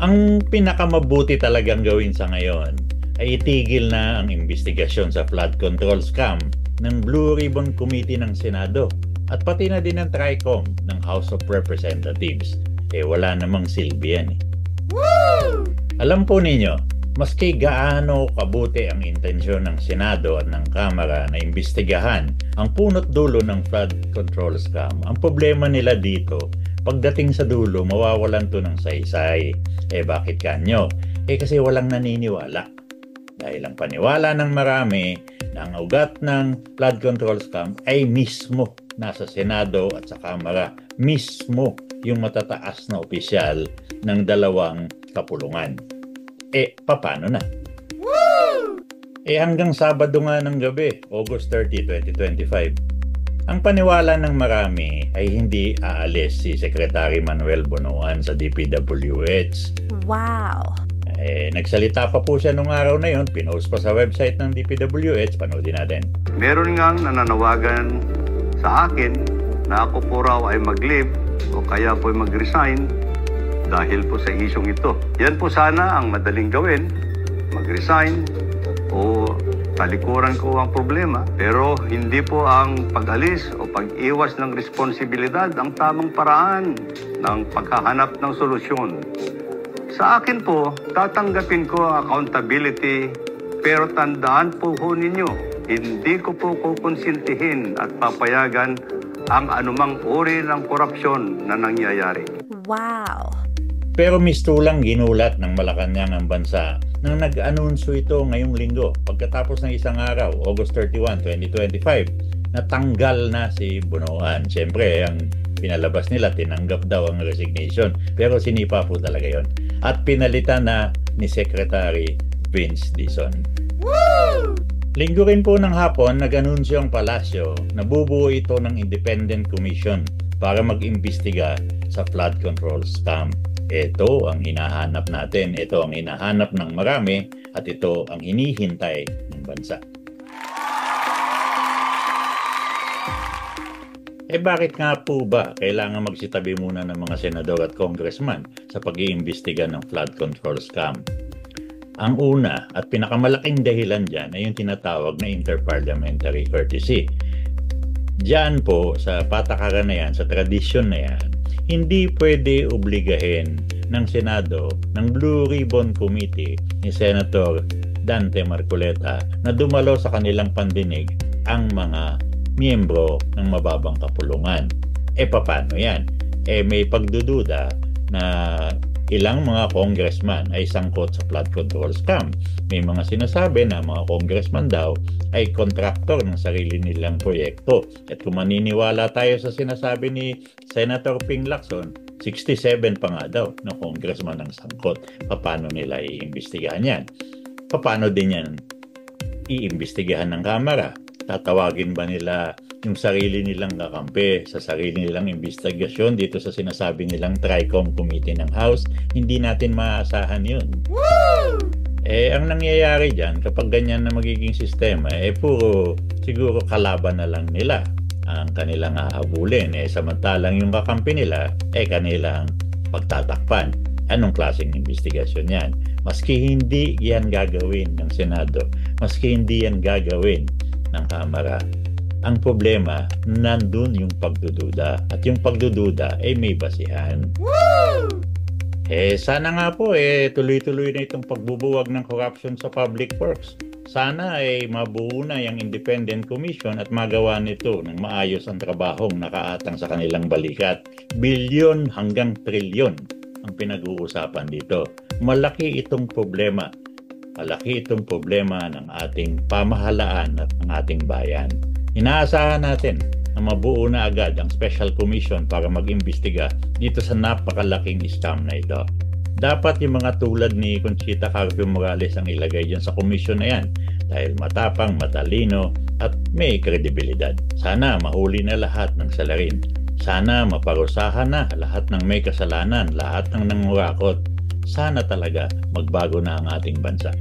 Ang pinakamabuti talagang gawin sa ngayon ay itigil na ang investigasyon sa flood control scam ng Blue Ribbon Committee ng Senado at pati na din ng TRICOM ng House of Representatives. Wala namang silbi yan. Woo! Alam po ninyo, maski gaano kabuti ang intensyon ng Senado at ng Kamara na imbestigahan ang punot dulo ng flood control scam, ang problema nila dito, pagdating sa dulo, mawawalan to ng saysay. Bakit kanyo? Kasi walang naniniwala. Dahil ang paniwala ng marami na ang ugat ng flood control scam ay mismo nasa Senado at sa Kamara, mismo yung matataas na opisyal ng dalawang kapulungan. Paano na? Woo! Hanggang Sabado nga ng gabi, August 30, 2025, ang paniwala ng marami ay hindi aalis si Secretary Manuel Bonoan sa DPWH. Wow! Nagsalita pa po siya nung araw na yon, pinost pa sa website ng DPWH, panoodin natin. Meron ngang nananawagan sa akin na ako po raw ay mag-leave o kaya po ay mag-resign dahil po sa isyong ito. Yan po sana ang madaling gawin, mag-resign o talikuran ko ang problema. Pero hindi po ang pag-alis o pag-iwas ng responsibilidad ang tamang paraan ng paghahanap ng solusyon. Sa akin po, tatanggapin ko ang accountability, pero tandaan po ninyo, hindi ko po kukonsintihin at papayagan ang anumang uri ng korupsyon na nangyayari. Wow! Pero mistulang ginulat ng Malacanang ang bansa nang nag-anunsyo ito ngayong linggo pagkatapos ng isang araw, August 31, 2025, natanggal na si Bonoan. Siyempre, ang pinalabas nila, tinanggap daw ang resignation. Pero sinipa po talaga yon. At pinalitan na ni Secretary Vince Dizon. Woo! Linggo rin po ng hapon, nag-anunsyo ang palasyo na bubuo ito ng independent commission para mag-imbestiga sa flood control scam. Ito ang hinahanap natin, ito ang hinahanap ng marami at ito ang hinihintay ng bansa. Bakit nga po ba kailangan magsitabi muna ng mga senador at congressman sa pag-iimbestiga ng flood control scam? Ang una at pinakamalaking dahilan dyan ay yung tinatawag na interparliamentary courtesy. Diyan po sa patakaran na yan, sa tradisyon na yan, hindi pwede obligahin ng Senado, ng Blue Ribbon Committee ni Senator Dante Marcoleta na dumalo sa kanilang pandinig ang mga miyembro ng mababang kapulungan. Paano yan? May pagdududa na ilang mga congressman ay sangkot sa flood control scam. May mga sinasabi na mga congressman daw ay kontraktor ng sarili nilang proyekto. At kung maniniwala tayo sa sinasabi ni Senator Ping Lacson, 67 pa nga daw na congressman ang sangkot. Paano nila iimbestigahan yan? Paano din yan iimbestigahan ng Kamara? Tatawagin ba nila yung sarili nilang kakampi sa sarili nilang investigasyon dito sa sinasabi nilang TRICOM Committee ng House? Hindi natin maaasahan yun. Woo! Ang nangyayari dyan, kapag ganyan na magiging sistema, puro siguro kalaban na lang nila ang kanilang hahabulin. Samantalang yung kakampi nila, kanilang pagtatakpan. Anong klaseng investigasyon yan? Maski hindi yan gagawin ng Senado, maski hindi yan gagawin ng Kamara, ang problema, nandun yung pagdududa. At yung pagdududa may basihan. Woo! Sana nga po tuloy-tuloy na itong pagbubuwag ng corruption sa public works. Sana mabuo na yung independent commission at magawa nito ng maayos ang trabahong nakaatang sa kanilang balikat. Bilyon hanggang trilyon ang pinag-uusapan dito. Malaki itong problema. Malaki itong problema ng ating pamahalaan at ng ating bayan. Inaasahan natin na mabuo na agad ang special commission para mag-imbestiga dito sa napakalaking scam na ito. Dapat yung mga tulad ni Conchita Carpio Morales ang ilagay dyan sa commission na yan dahil matapang, matalino at may kredibilidad. Sana mahuli na lahat ng salarin. Sana maparusahan na lahat ng may kasalanan, lahat ng nangurakot. Sana talaga magbago na ang ating bansa.